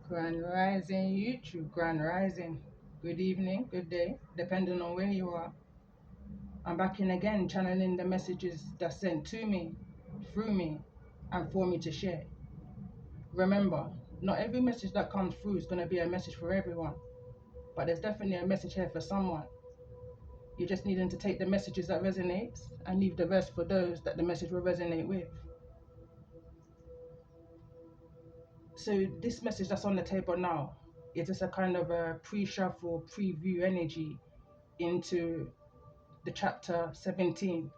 Grand Rising YouTube, Grand Rising. Good evening, good day, depending on where you are. I'm back in again, channeling the messages that's sent to me, through me, and for me to share. Remember, not every message that comes through is going to be a message for everyone, but there's definitely a message here for someone. You're just needing to take the messages that resonate and leave the rest for those that the message will resonate with. So this message that's on the table now is just a kind of a pre-shuffle, preview energy into the chapter 17,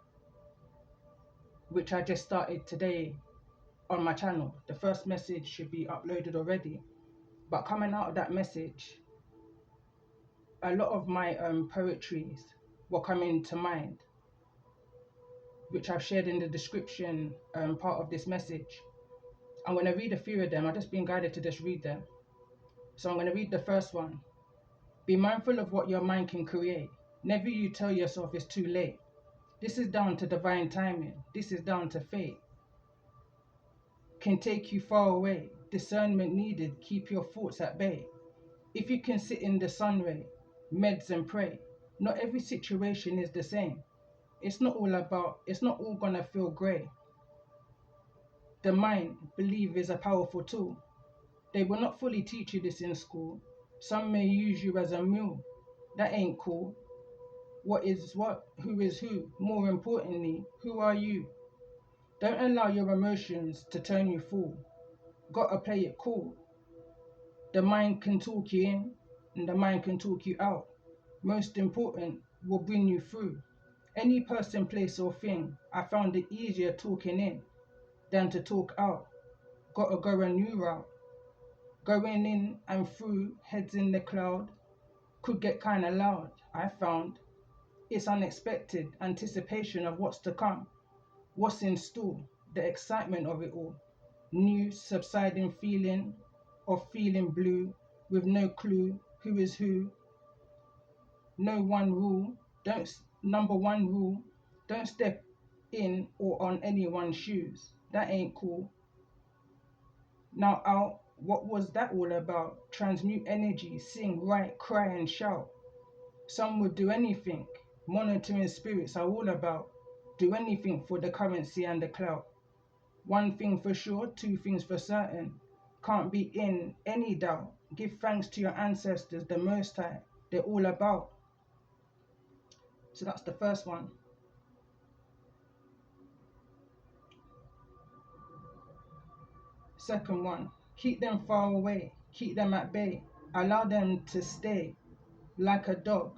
which I just started today on my channel. The first message should be uploaded already, but coming out of that message, a lot of my poetries were coming to mind, which I've shared in the description part of this message. I'm going to read a few of them. I've just been guided to just read them. So I'm going to read the first one. Be mindful of what your mind can create. Never you tell yourself it's too late. This is down to divine timing. This is down to fate. Can take you far away. Discernment needed. Keep your thoughts at bay. If you can sit in the sun ray, meds and pray. Not every situation is the same. It's not all gonna feel grey. The mind, believe, is a powerful tool. They will not fully teach you this in school. Some may use you as a mule. That ain't cool. What is what? Who is who? More importantly, who are you? Don't allow your emotions to turn you fool. Gotta play it cool. The mind can talk you in and the mind can talk you out. Most important, will bring you through. Any person, place or thing, I found it easier talking in than to talk out. Gotta go a new route. Going in and through, heads in the cloud, could get kinda loud. I found it's unexpected anticipation of what's to come, what's in store, the excitement of it all. New subsiding feeling of feeling blue with no clue who is who. No one rule. Number one rule, don't step in or on anyone's shoes. That ain't cool. Now out, what was that all about? Transmute energy, sing, write, cry and shout. Some would do anything. Monitoring spirits are all about. Do anything for the currency and the clout. One thing for sure, two things for certain. Can't be in any doubt. Give thanks to your ancestors, the Most High. They're all about. So that's the first one. Second one, keep them far away. Keep them at bay. Allow them to stay like a dog.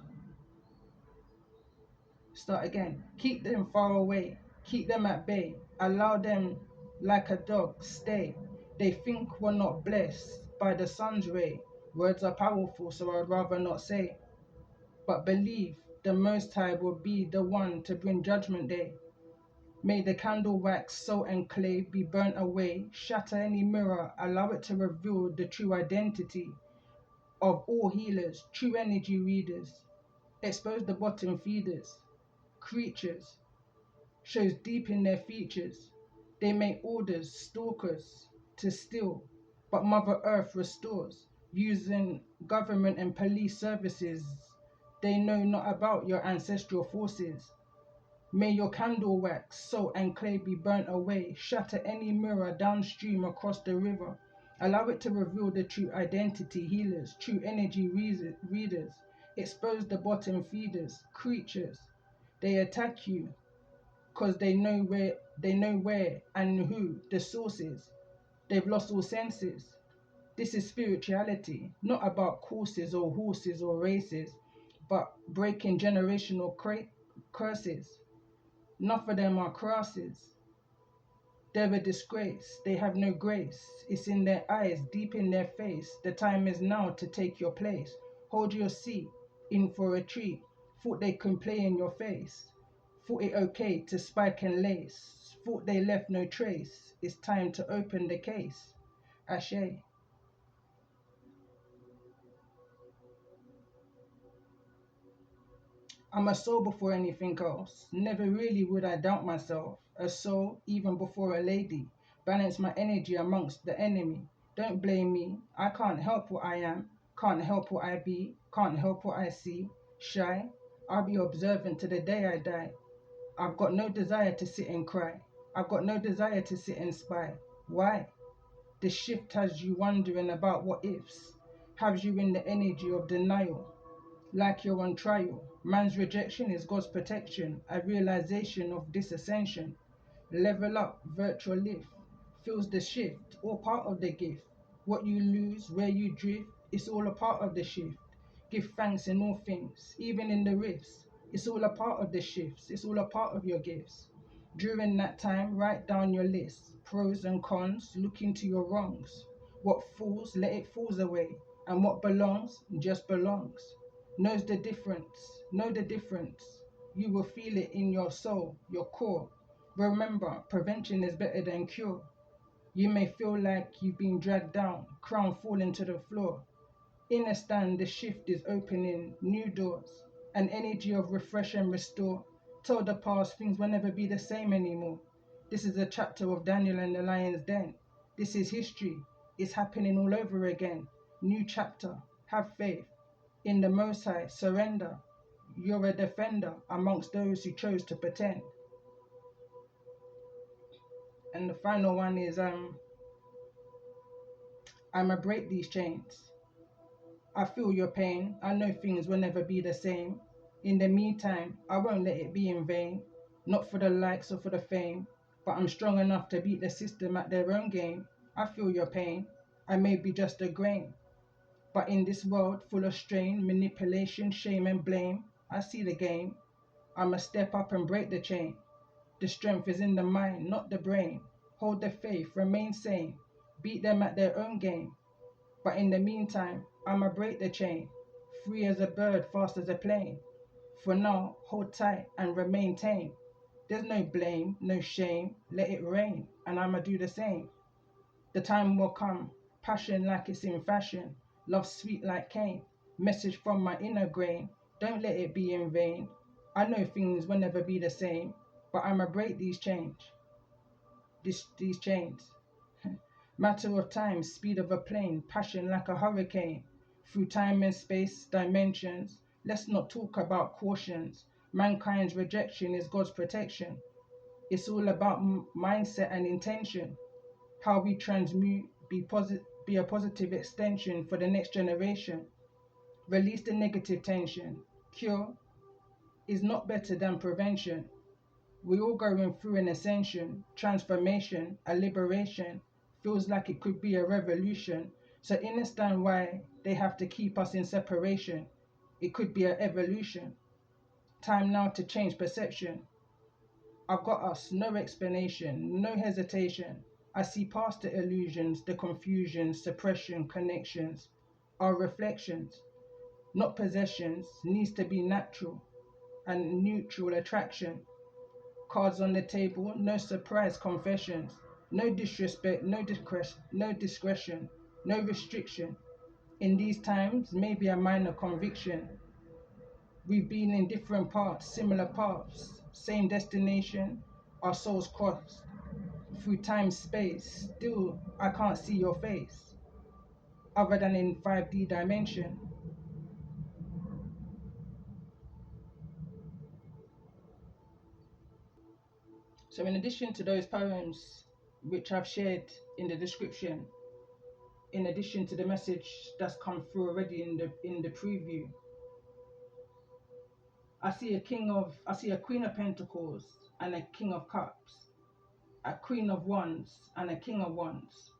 Start again. Keep them far away. Keep them at bay. Allow them like a dog. Stay. They think we're not blessed by the sun's ray. Words are powerful, so I'd rather not say. But believe the Most High will be the one to bring judgment day. May the candle wax, salt and clay be burnt away. Shatter any mirror. Allow it to reveal the true identity of all healers, true energy readers. Expose the bottom feeders. Creatures shows deep in their features. They make orders, stalkers, to steal, but Mother Earth restores. Using government and police services, they know not about your ancestral forces. May your candle wax, salt and clay be burnt away. Shatter any mirror downstream across the river. Allow it to reveal the true identity healers, true energy readers. Expose the bottom feeders, creatures. They attack you because they know where and who the source is. They've lost all senses. This is spirituality, not about courses or horses or races, but breaking generational curses. Enough of them are crosses. They're a disgrace. They have no grace. It's in their eyes, deep in their face. The time is now to take your place. Hold your seat, in for a treat. Thought they can play in your face. Thought it okay to spike and lace. Thought they left no trace. It's time to open the case. Ashe. I'm a soul before anything else. Never really would I doubt myself. A soul, even before a lady. Balance my energy amongst the enemy. Don't blame me. I can't help what I am, can't help what I be, can't help what I see. Shy, I'll be observant to the day I die. I've got no desire to sit and cry. I've got no desire to sit and spy. Why? The shift has you wondering about what ifs, has you in the energy of denial, like you're on trial. Man's rejection is God's protection, a realization of disascension. Level up, virtual lift, feels the shift, all part of the gift. What you lose, where you drift, it's all a part of the shift. Give thanks in all things, even in the rifts. It's all a part of the shifts, it's all a part of your gifts. During that time, write down your list, pros and cons, look into your wrongs. What falls, let it falls away, and what belongs, just belongs. Knows the difference, know the difference. You will feel it in your soul, your core. Remember, prevention is better than cure. You may feel like you've been dragged down, crown falling to the floor. In a stand, the shift is opening new doors, an energy of refresh and restore. Tell the past things will never be the same anymore. This is a chapter of Daniel and the Lion's Den. This is history. It's happening all over again. New chapter. Have faith. In the Most High, surrender. You're a defender amongst those who chose to pretend. And the final one is I'ma break these chains. I feel your pain. I know things will never be the same. In the meantime, I won't let it be in vain. Not for the likes or for the fame, but I'm strong enough to beat the system at their own game. I feel your pain. I may be just a grain, but in this world full of strain, manipulation, shame and blame, I see the game. I'ma step up and break the chain. The strength is in the mind, not the brain. Hold the faith, remain sane. Beat them at their own game. But in the meantime, I'ma break the chain. Free as a bird, fast as a plane. For now, hold tight and remain tame. There's no blame, no shame. Let it rain, and I'ma do the same. The time will come, passion like it's in fashion. Love sweet like cane. Message from my inner grain. Don't let it be in vain. I know things will never be the same, but I'ma break these these chains. Matter of time, speed of a plane, passion like a hurricane. Through time and space, dimensions, let's not talk about cautions. Mankind's rejection is God's protection. It's all about mindset and intention. How we transmute, be a positive extension for the next generation. Release the negative tension. Cure is not better than prevention. We all going through an ascension, transformation, a liberation. Feels like it could be a revolution. So understand why they have to keep us in separation. It could be an evolution. Time now to change perception. I've got us, no explanation, no hesitation. I see past the illusions, the confusion, suppression, connections. Our reflections, not possessions, needs to be natural and neutral attraction. Cards on the table, no surprise confessions, no disrespect, no discretion, no restriction. In these times, maybe a minor conviction. We've been in different paths, similar paths, same destination, our souls crossed. Through time, space, still I can't see your face, other than in 5D dimension. So in addition to those poems which I've shared in the description, in addition to the message that's come through already in the preview, I see a Queen of Pentacles and a King of Cups, a Queen of Wands and a King of Wands.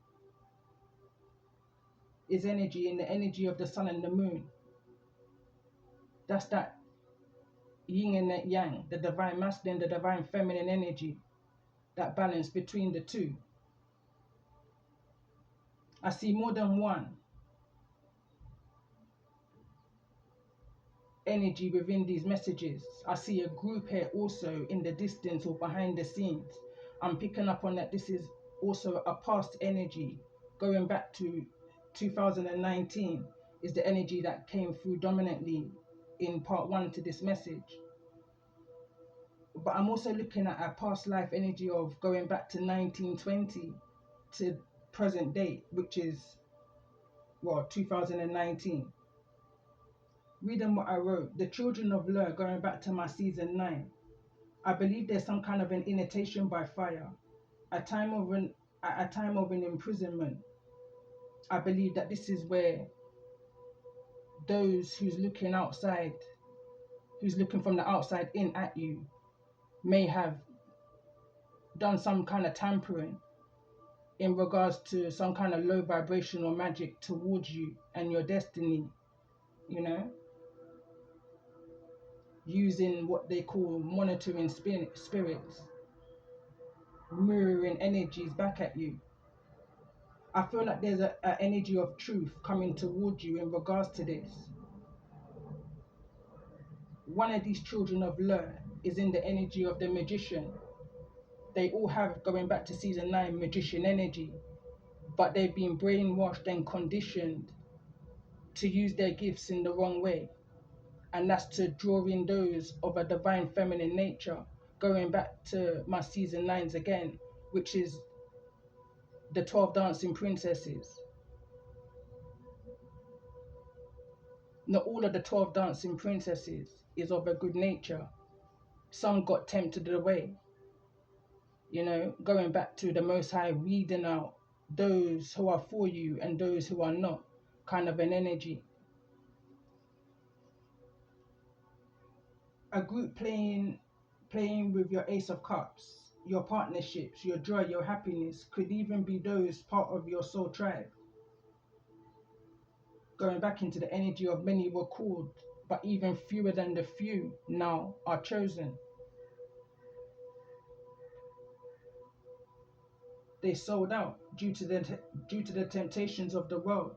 Is energy in the energy of the sun and the moon. That's that yin and that yang, the divine masculine, the divine feminine energy, that balance between the two. I see more than one energy within these messages. I see a group here also in the distance or behind the scenes. I'm picking up on that this is also a past energy going back to 2019 is the energy that came through dominantly in part one to this message. But I'm also looking at a past life energy of going back to 1920 to present date, which is, well, 2019. Reading what I wrote, the children of Lur, going back to my season 9, I believe there's some kind of an initiation by fire. At a time of an imprisonment, I believe that this is where those who's looking outside, who's looking from the outside in at you, may have done some kind of tampering in regards to some kind of low vibrational magic towards you and your destiny, you know, using what they call monitoring spirits, mirroring energies back at you. I feel like there's a energy of truth coming towards you in regards to this. One of these children of Lur is in the energy of the magician. They all have, going back to season 9, magician energy, but they've been brainwashed and conditioned to use their gifts in the wrong way. And that's to draw in those of a divine feminine nature, going back to my season 9s again, which is the 12 dancing princesses. Not all of the 12 dancing princesses is of a good nature. Some got tempted away, you know, going back to the Most High weeding out those who are for you and those who are not, kind of an energy. A group playing with your Ace of Cups, your partnerships, your joy, your happiness, could even be those part of your soul tribe. Going back into the energy of many were called, but even fewer than the few now are chosen. They sold out due to the temptations of the world.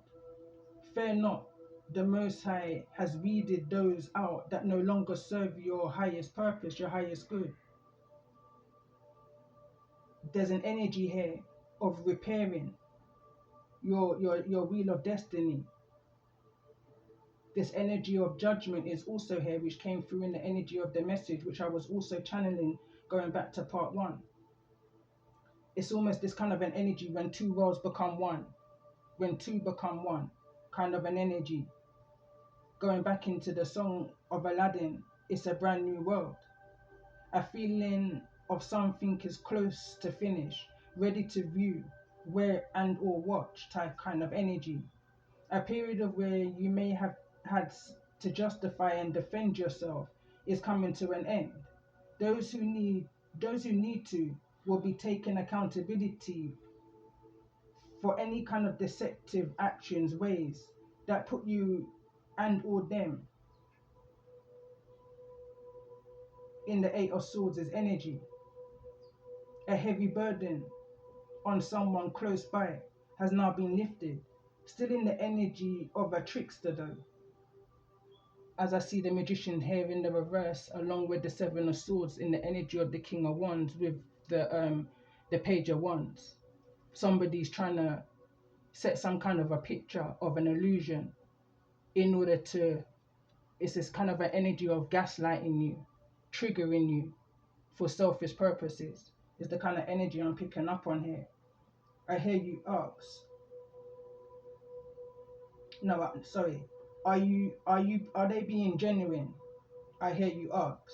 Fear not, the Most High has weeded those out that no longer serve your highest purpose, your highest good. There's an energy here of repairing your wheel of destiny. This energy of judgment is also here, which came through in the energy of the message, which I was also channeling going back to part 1. It's almost this kind of an energy when two worlds become one, when two become one, kind of an energy. Going back into the song of Aladdin, it's a brand new world. A feeling of something is close to finish, ready to view, wear and or watch type kind of energy. A period of where you may have had to justify and defend yourself is coming to an end. Those who need to will be taking accountability for any kind of deceptive actions, ways that put you and or them in the Eight of Swords' energy. A heavy burden on someone close by has now been lifted, still in the energy of a trickster though. As I see the magician here in the reverse, along with the Seven of Swords in the energy of the King of Wands with the Page of Wands. Somebody's trying to set some kind of a picture of an illusion in order to, it's this kind of an energy of gaslighting you, triggering you for selfish purposes. Is the kind of energy I'm picking up on here. I hear you ask. No, sorry. Are they being genuine? I hear you ask.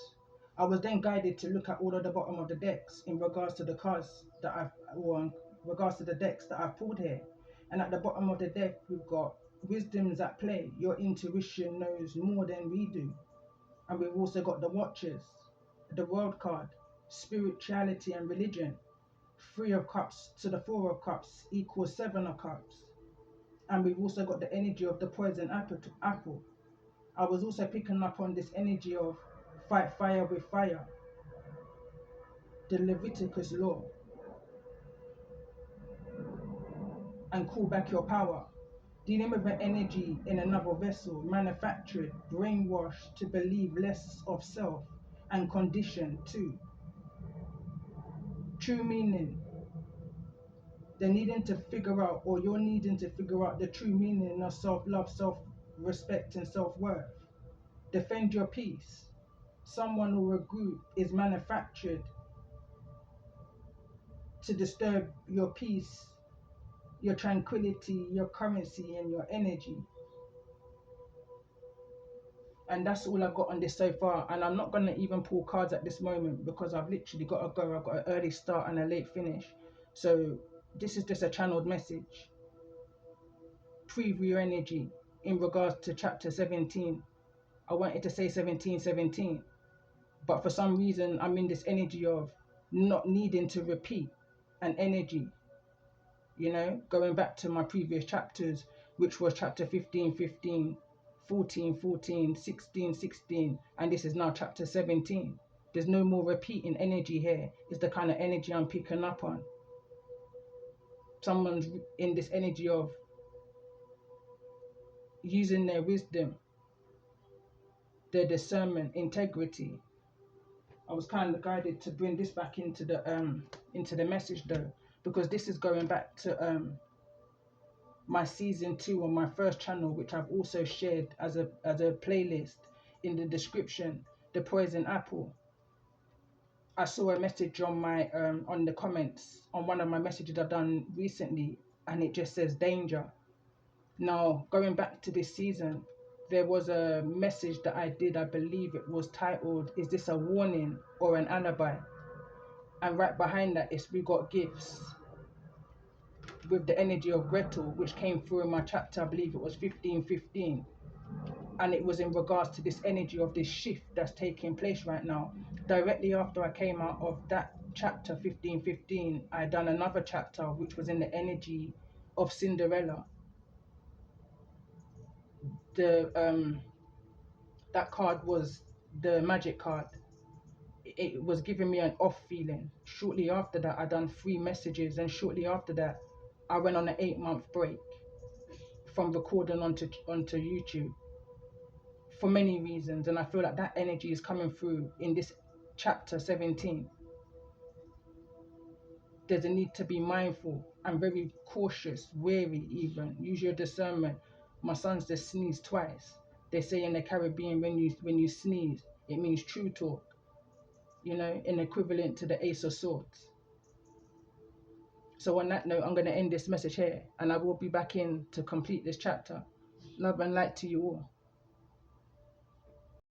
I was then guided to look at all of the bottom of the decks in regards to the cards that in regards to the decks that I've pulled here. And at the bottom of the deck, we've got wisdom's at play. Your intuition knows more than we do. And we've also got the Watchers, the World card, spirituality and religion. 3 of Cups to the 4 of Cups equals 7 of Cups. And we've also got the energy of the poison apple. I was also picking up on this energy of fight fire with fire, the Leviticus law, and call back your power. Dealing with an energy in another vessel, manufactured, brainwashed to believe less of self, and conditioned too. True meaning. They're needing to figure out, or you're needing to figure out the true meaning of self-love, self-respect, and self-worth. Defend your peace. Someone or a group is manufactured to disturb your peace, your tranquility, your currency, and your energy. And that's all I've got on this so far. And I'm not going to even pull cards at this moment because I've literally got to go. I've got an early start and a late finish. So this is just a channeled message. Preview energy in regards to chapter 17. I wanted to say 1717, but for some reason I'm in this energy of not needing to repeat an energy, going back to my previous chapters, which was chapter 15:15, 14:14, 16:16, and this is now chapter 17. There's no more repeating energy here. It's the kind of energy I'm picking up on. Someone's in this energy of using their wisdom, their discernment, integrity. I was kind of guided to bring this back into the message though, because this is going back to my season 2 on my first channel, which I've also shared as a playlist in the description, the poison apple. I saw a message on my on the comments on one of my messages I've done recently, and it just says danger. Now going back to this season, there was a message that I did, I believe it was titled, "Is this a warning or an alibi?" And right behind that is we got gifts with the energy of Gretel, which came through in my chapter, I believe it was 15:15. And it was in regards to this energy of this shift that's taking place right now. Directly after I came out of that chapter 15:15, I done another chapter which was in the energy of Cinderella. The that card was the magic card. It was giving me an off feeling. Shortly after that, I done 3 messages, and shortly after that, I went on an 8-month break from recording onto YouTube for many reasons, and I feel like that energy is coming through in this chapter 17. There's a need to be mindful and very cautious, wary even. Use your discernment. My son's just sneezed twice. They say in the Caribbean, when you sneeze, it means true talk. An equivalent to the Ace of Swords. So on that note, I'm going to end this message here, and I will be back in to complete this chapter. Love and light to you all.